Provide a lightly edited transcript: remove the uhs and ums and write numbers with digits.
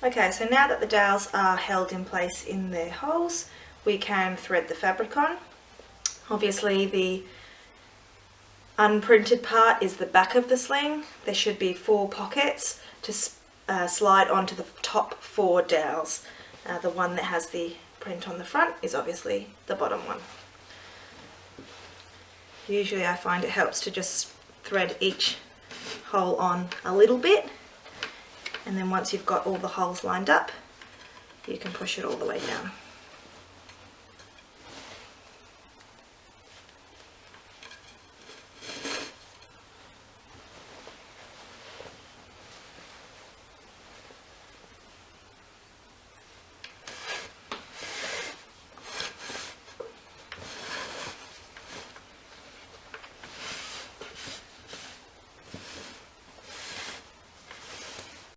Okay, so now that the dowels are held in place in their holes, we can thread the fabric on. Obviously the unprinted part is the back of the sling. There should be 4 pockets to slide onto the top 4 dowels. The one that has the print on the front is obviously the bottom one. Usually I find it helps to just thread each hole on a little bit, and then once you've got all the holes lined up, you can push it all the way down.